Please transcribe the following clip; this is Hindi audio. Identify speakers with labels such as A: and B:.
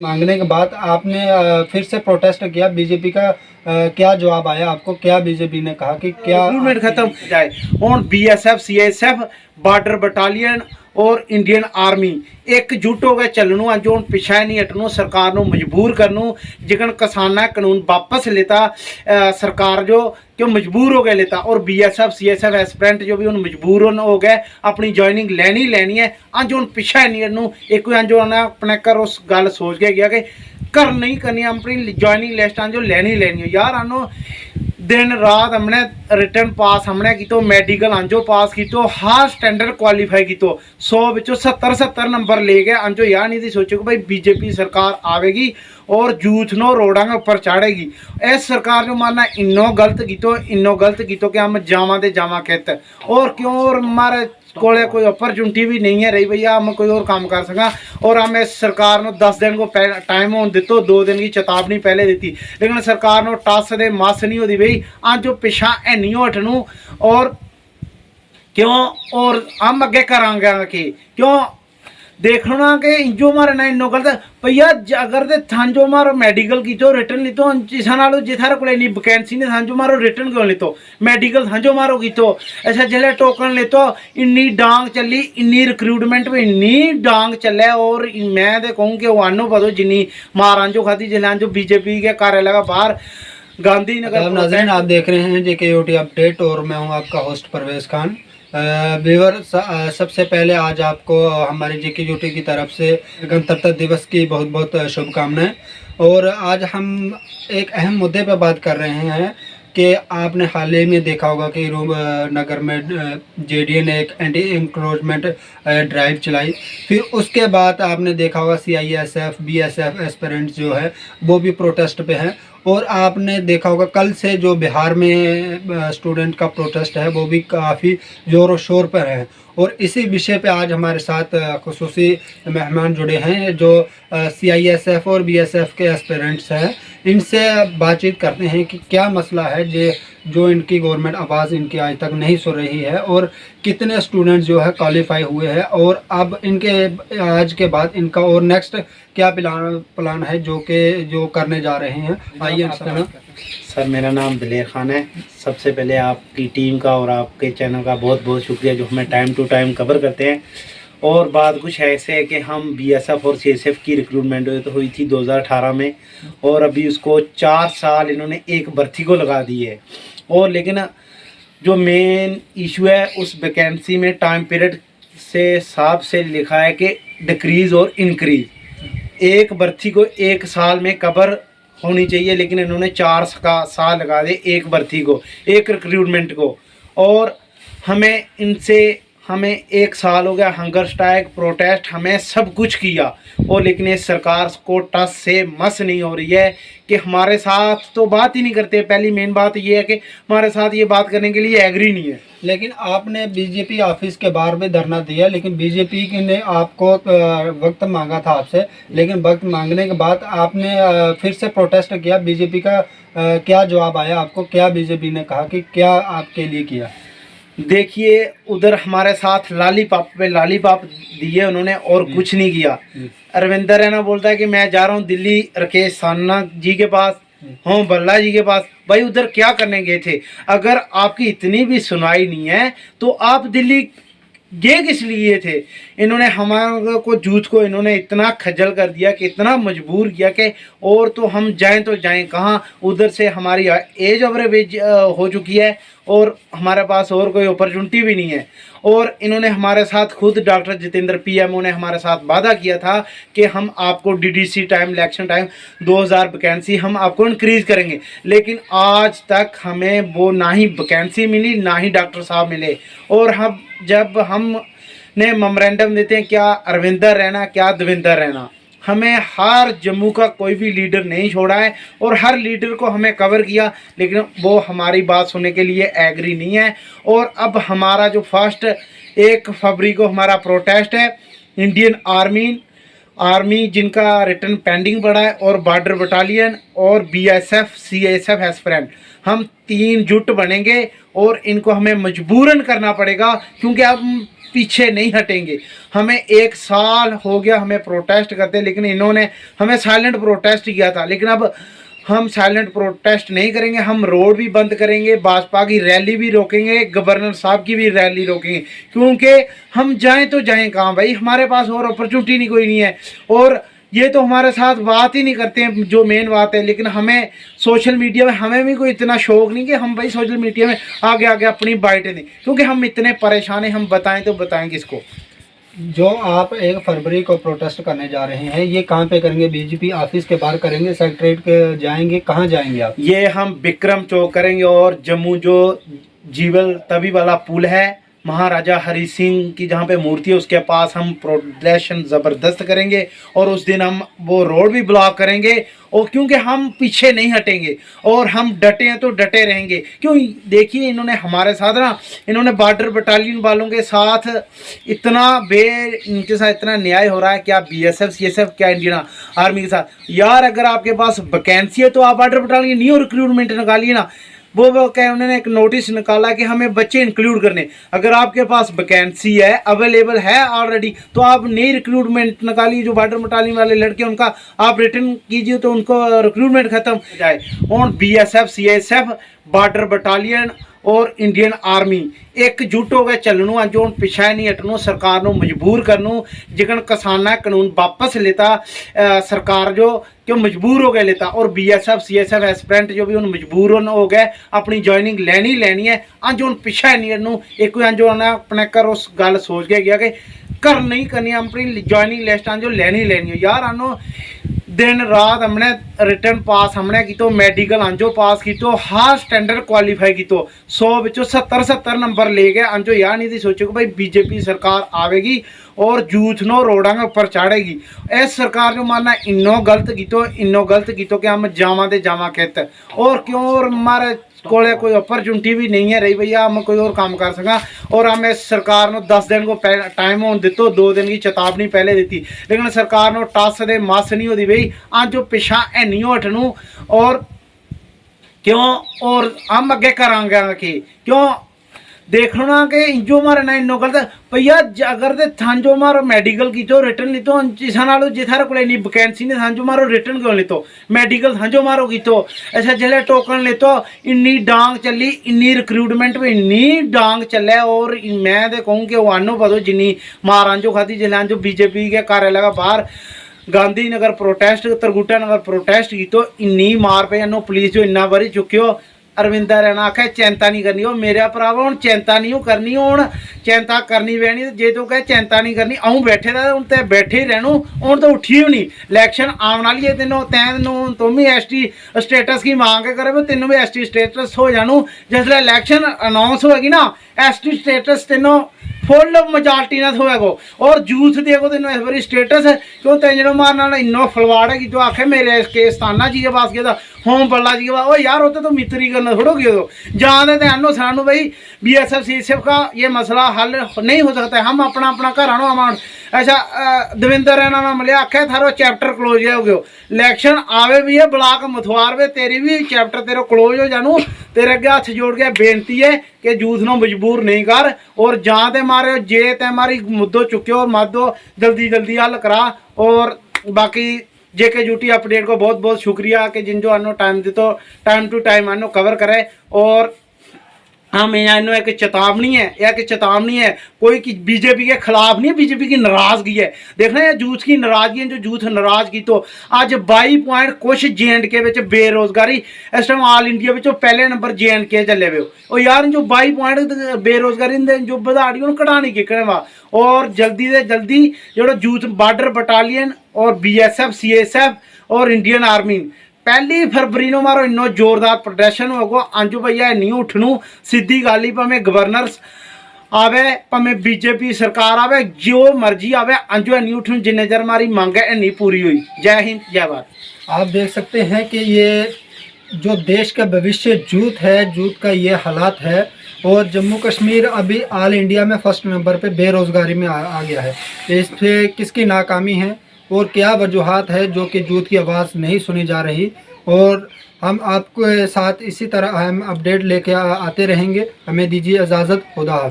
A: मांगने के बाद आपने फिर से प्रोटेस्ट किया, बीजेपी का क्या जवाब आया आपको? क्या बीजेपी ने कहा कि क्या
B: रिक्रूटमेंट खत्म हो जाए और बीएसएफ सीएसएफ बॉर्डर बटालियन और इंडियन आर्मी एकजुट हो गए चलनू अज हूँ पिछा नहीं हटनू, सरकार को मजबूर करनू जिकन किसाना कानून वापस लेता सरकार जो क्यों मजबूर हो गए लेता। और बीएसएफ सीएसएफ एस्पिरेंट जो भी हूँ मजबूर हो गए अपनी ज्वाइनिंग लेनी है अज हूँ पिछा नहीं हटनू। एक अज अपने घर उस गल सोच के गया कि घर नहीं करनी अपनी ज्वाइनिंग लिस्ट जो लेनी है यार। आनो दिन रात हमने रिटर्न पास हमने की तो मेडिकल अंजो पास की तो हर स्टैंडर्ड क्वालीफाई की तो 100 विचों 70 नंबर ले गए। अंजो यार नहीं थी सोचो कि भाई बीजेपी सरकार आवेगी और यूथ नो रोडा के ऊपर चाड़ेगी। इस सरकार जो मानना इन्नो गलत की तो कि हम जावा दे जावा कहते और क्यों और हमारे कोले कोई अपॉर्चुनिटी भी नहीं है रही भैया हम कोई और काम कर सका। और हम इस सरकार ने 10 दिन को टाइम होने दितो, 2 दिन की चेतावनी पहले दी लेकिन सरकार ने टस दे मस नहीं होती भाई अज जो पिछा है नहीं हटनू। और क्यों और हम अगे करांगे कि क्यों देखो ना कि इंजो मारे ना इन्नो गलत भैया अगर तो थांजो मारो मेडिकल की तो रिटर्न ली तो जिसा जिथारे को इन्नी वैकेंसी ने थांजो मारो रिटर्न क्यों ली तो मेडिकल थांजो मारो की तो ऐसा जिले टोकन ले तो इन्नी डांग चली इन्नी रिक्रूटमेंट में इन्नी डांग चले। और मैं तो कहूँ कि वो आनो पदो जिन्नी मार अंजो खाती जिले अंजो बीजेपी के कार्यालय का बाहर गांधीनगर।
A: नाज़रीन आप देख रहे हैं JKUT अपडेट और मैं हूं आपका होस्ट परवेज़ खान। व्यूअर सबसे पहले आज आपको हमारे JKUT की तरफ से गणतंत्र दिवस की बहुत बहुत शुभकामनाएं। और आज हम एक अहम मुद्दे पर बात कर रहे हैं कि आपने हाल ही में देखा होगा कि नगर में JDA ने एक एंटी इंक्रोचमेंट ड्राइव चलाई। फिर उसके बाद आपने देखा होगा CISF BSF एस्पिरेंट्स जो है वो भी प्रोटेस्ट पे हैं। और आपने देखा होगा कल से जो बिहार में स्टूडेंट का प्रोटेस्ट है वो भी काफ़ी ज़ोर शोर पर है। और इसी विषय पे आज हमारे साथ खुसूसी मेहमान जुड़े हैं जो CISF और BSF के एस्पिरेंट्स हैं। इनसे बातचीत करते हैं कि क्या मसला है जो इनकी गवर्नमेंट आवाज़ इनकी आज तक नहीं सुन रही है और कितने स्टूडेंट्स जो है क्वालिफाई हुए हैं और अब इनके आज के बाद इनका और नेक्स्ट क्या प्लान है जो करने जा रहे हैं। आइए
B: सर मेरा नाम दिलेर खान है। सबसे पहले आपकी टीम का और आपके चैनल का बहुत बहुत शुक्रिया जो हमें टाइम टू टाइम कवर करते हैं। और बात कुछ ऐसे है कि हम BSF और CSF की रिक्रूटमेंट हुई थी 2018 में और अभी उसको 4 साल इन्होंने एक भर्ती को लगा दी है। और लेकिन जो मेन इशू है उस वैकेंसी में टाइम पीरियड से हिसाब से लिखा है कि डिक्रीज़ और इंक्रीज़, एक भर्ती को 1 साल में कवर होनी चाहिए लेकिन इन्होंने 4 साल लगा दे एक भर्ती को, एक रिक्रूटमेंट को। और हमें 1 साल हो गया हंगर स्ट्राइक प्रोटेस्ट हमें सब कुछ किया और लेकिन इस सरकार को टस से मस नहीं हो रही है कि हमारे साथ तो बात ही नहीं करते। पहली मेन बात ये है कि हमारे साथ ये बात करने के लिए एग्री नहीं है।
A: लेकिन आपने बीजेपी ऑफिस के बाहर में धरना दिया लेकिन बीजेपी ने आपको वक्त मांगा था आपसे, लेकिन वक्त मांगने के बाद आपने फिर से प्रोटेस्ट किया। बीजेपी का क्या जवाब आया आपको? क्या बीजेपी ने कहा कि क्या आपके लिए किया?
B: देखिए उधर हमारे साथ लालीपाप पे लालीपाप दिए उन्होंने और कुछ नहीं किया। अरविंदर रैना बोलता है कि मैं जा रहा हूँ दिल्ली राकेश सान्ना जी के पास, होम बल्ला जी के पास। भाई उधर क्या करने गए थे? अगर आपकी इतनी भी सुनाई नहीं है तो आप दिल्ली गए किस लिए थे? इन्होंने हमारे को जूथ को इन्होंने इतना खज्जल कर दिया कि इतना मजबूर किया कि और तो हम जाएं तो जाएं कहाँ। उधर से हमारी एज ओवरेज हो चुकी है और हमारे पास और कोई अपॉर्चुनिटी भी नहीं है। और इन्होंने हमारे साथ खुद डॉक्टर जितेंद्र PMO ने हमारे साथ वादा किया था कि हम आपको DDC time election time 2000 vacancy हम आपको इंक्रीज़ करेंगे, लेकिन आज तक हमें वो ना ही वैकेंसी मिली ना ही डॉक्टर साहब मिले। और हम जब हमने मेमोरेंडम देते हैं क्या अरविंदर रैना क्या देवेंद्र रैना, हमें हर जम्मू का कोई भी लीडर नहीं छोड़ा है और हर लीडर को हमें कवर किया लेकिन वो हमारी बात सुनने के लिए एग्री नहीं है। और अब हमारा जो फर्स्ट 1 फरवरी को हमारा प्रोटेस्ट है इंडियन आर्मी जिनका रिटर्न पेंडिंग पड़ा है और बॉर्डर बटालियन और BSF CSF एस्पिरेंट, हम 3 जुट बनेंगे और इनको हमें मजबूरन करना पड़ेगा क्योंकि अब पीछे नहीं हटेंगे। हमें 1 साल हो गया हमें प्रोटेस्ट करते, लेकिन इन्होंने हमें साइलेंट प्रोटेस्ट किया था, लेकिन अब हम साइलेंट प्रोटेस्ट नहीं करेंगे। हम रोड भी बंद करेंगे, भाजपा की रैली भी रोकेंगे, गवर्नर साहब की भी रैली रोकेंगे, क्योंकि हम जाएं तो जाएं कहाँ भाई, हमारे पास और अपॉर्चुनिटी नहीं कोई नहीं है। और ये तो हमारे साथ बात ही नहीं करते हैं, जो मेन बात है। लेकिन हमें सोशल मीडिया में हमें भी कोई इतना शौक नहीं कि हम भाई सोशल मीडिया में आगे आगे अपनी बाइटें दें, क्योंकि हम इतने परेशान हैं। हम बताएं तो बताएं किसको।
A: जो आप 1 फरवरी को प्रोटेस्ट करने जा रहे हैं, ये कहाँ पे करेंगे? बीजेपी ऑफिस के बाहर करेंगे, सेक्रेटरीट के जाएंगे, कहाँ जाएंगे आप?
B: ये हम विक्रम चौक करेंगे, और जम्मू जो जीवल तवी वाला पुल है, महाराजा हरि सिंह की जहाँ पे मूर्ति है, उसके पास हम प्रदर्शन ज़बरदस्त करेंगे। और उस दिन हम वो रोड भी ब्लॉक करेंगे, और क्योंकि हम पीछे नहीं हटेंगे और हम डटे हैं तो डटे रहेंगे। क्यों? देखिए, इन्होंने हमारे साथ ना, इन्होंने बॉर्डर बटालियन वालों के साथ इतना इनके साथ इतना न्याय हो रहा है। क्या BSF CSF, क्या इंडियन आर्मी के साथ? यार, अगर आपके पास वैकेंसी है तो आप बॉर्डर बटालियन नहीं हो, रिक्रूटमेंट निकालिए ना। वो क्या, उन्होंने एक नोटिस निकाला कि हमें बच्चे इंक्लूड करने। अगर आपके पास वैकेंसी है, अवेलेबल है ऑलरेडी, तो आप नई रिक्रूटमेंट निकालिए। जो बॉर्डर बटालियन वाले लड़के, उनका आप रिटर्न कीजिए तो उनको रिक्रूटमेंट खत्म हो जाए। और BSF CSF, बॉर्डर बटालियन और इंडियन आर्मी एकजुट हो गए चलनू, जो पिछा नहीं हटनू, सरकार को मजबूर करनू। जिकन किसाना कानून वापस लेता सरकार, जो क्यों मजबूर हो गए लेता। और BSF CSF एस्पिरेंट जो भी उन मजबूर हो गए, अपनी ज्वाइनिंग लेनी है। अज हूँ पिछा नहीं हटनू। एक अंज अपने घर उस गल सोच के गया कि घर नहीं करनी, अपनी ज्वाइनिंग लिस्ट जो लेनी है। यार, आनो दिन रात हमने रिटर्न पास हमने की, तो मेडिकल अंजो पास की, तो हर स्टैंडर्ड क्वालीफाई की, तो 100 विचों 70 नंबर ले गए। अंजो यार नहीं थी सोचो कि भाई बीजेपी सरकार आवेगी और यूथ नो रोडा के ऊपर चाड़ेगी। इस सरकार जो मानना इन्नो गलत की तो कि हम जावा दे जावा कहते। और क्यों? और हमारे कोले कोई अपॉर्चुनिटी भी नहीं है रही भैया, हम कोई और काम कर सका। और हम इस सरकार को 10 दिन को टाइम होने दितो, 2 दिन की चेतावनी पहले दी, लेकिन सरकार ने टस दे मस नहीं होती भाई। अज जो पिछा है नहीं हटनू, और क्यों? और हम अगे करांगे कि क्यों देखो ना कि जो मारे ना इन्नो गलत भैया। अगर तो थांजो मारो मेडिकल की तो रिटर्न लीतो, जिसा नालो जिथारे को इन्नी वैकेंसी ने थांजो मारो रिटर्न क्यों लीतो, मेडिकल थांजो मारो की तो ऐसा जले टोकन लेतो। इन्नी डांग चली, इन्नी रिक्रूटमेंट में इन्नी डांग चले। और मैं तो कहूँ कि वानो पदो जिन्नी मार अंजो खाती जिले जो BJP के कार्यालय का बाहर गांधीनगर प्रोटेस्ट, तरगुटा नगर प्रोटेस्ट की, तो इन्नी मार पे पुलिस जो इन्ना बारी चुक्यो। अरविंदा रैना आखे चिंता नहीं करनी, हो मेरा भरावा हूँ चिंता नहीं करनी, हूँ चिंता करनी पैनी। जे तो कहे चिंता नहीं करनी, आऊँ बैठे रहा हूँ तो बैठे ही रहनू, हूँ तो उठी ही नहीं। इलैक्शन आने वाली है, तेनों तैनों तुम भी ST स्टेटस की मांग करे, तेनों भी ST स्टेटस हो जानू। जिसले इलैक्शन अनाउंस होगी ना, ST स्टेटस तेनों फुल मेजॉरिटी ना होएगो। और यूथ देखो तेन इस बारी स्टेटस है, क्यों तेजो मारना इन्नो फलवाड़ है कि तो आखे मेरे इसके स्थाना जी के पास गया था, होम पल्ला जी के पास। ओ यार, होते तो मित्री करना थोड़ो गया तो जान दे आनो सानू भाई। BSF CSF का ये मसला हल नहीं हो सकता है। हम अपना अपना घर आनो अमाउंट अच्छा दविंदर रैना नाम लिया, आखे थारो चैप्टर क्लोज हो गयो। इलैक्शन आवे भी है, ब्लाक मथवार वे, तेरी भी चैप्टर तेरा क्लोज हो जानू। तेरे अगे हथ जोड़ के बेनती है कि यूथ नो मजबूर नहीं कर, और जां ते मारे जे ते मारी मुद्दो चुक्यो और मादो जल्दी हल करा। और बाकी JK अपडेट को बहुत बहुत शुक्रिया कि जिन जो आनो टाइम दितो, टाइम टू टाइम आनो कवर करे। और हम इन्हों एक चेतावनी है, कोई की BJP के खिलाफ नहीं है, BJP की नाराजगी है। देखना है यूथ की नाराजगी है, जो यूथ नाराजगी तो अज 22 पॉइंट कुछ JNK बेरोजगारी इस टाइम ऑल इंडिया में पहले नंबर JNK चले हुए। और यार जो 22 पॉइंट बेरोजगारी जो बढ़ाड़ी घटानी किकने वा। और जल्दी से जल्दी जो यूथ बॉर्डर बटालियन और BSF CSF और इंडियन आर्मी 1 फरवरी को मारो इन्नो जोरदार प्रदर्शन होगा। अंजू भैया नहीं उठनू, सीधी गल ही, भावें गवर्नर आवे, भावें BJP सरकार आवे, जो मर्जी आवे, अंजू नहीं उठनू जिन्ने चर मारी मांग है नहीं पूरी हुई। जय हिंद, जय भारत।
A: आप देख सकते हैं कि ये जो देश का भविष्य यूथ है, यूथ का ये हालात है। और जम्मू कश्मीर अभी ऑल इंडिया में फर्स्ट नंबर पे बेरोज़गारी में आ गया है। इस पे किसकी नाकामी है और क्या वजूहात है जो कि यूथ की आवाज़ नहीं सुनी जा रही। और हम आपके साथ इसी तरह हम अपडेट लेके आते रहेंगे। हमें दीजिए इजाज़त, खुदा हाफ़िज़।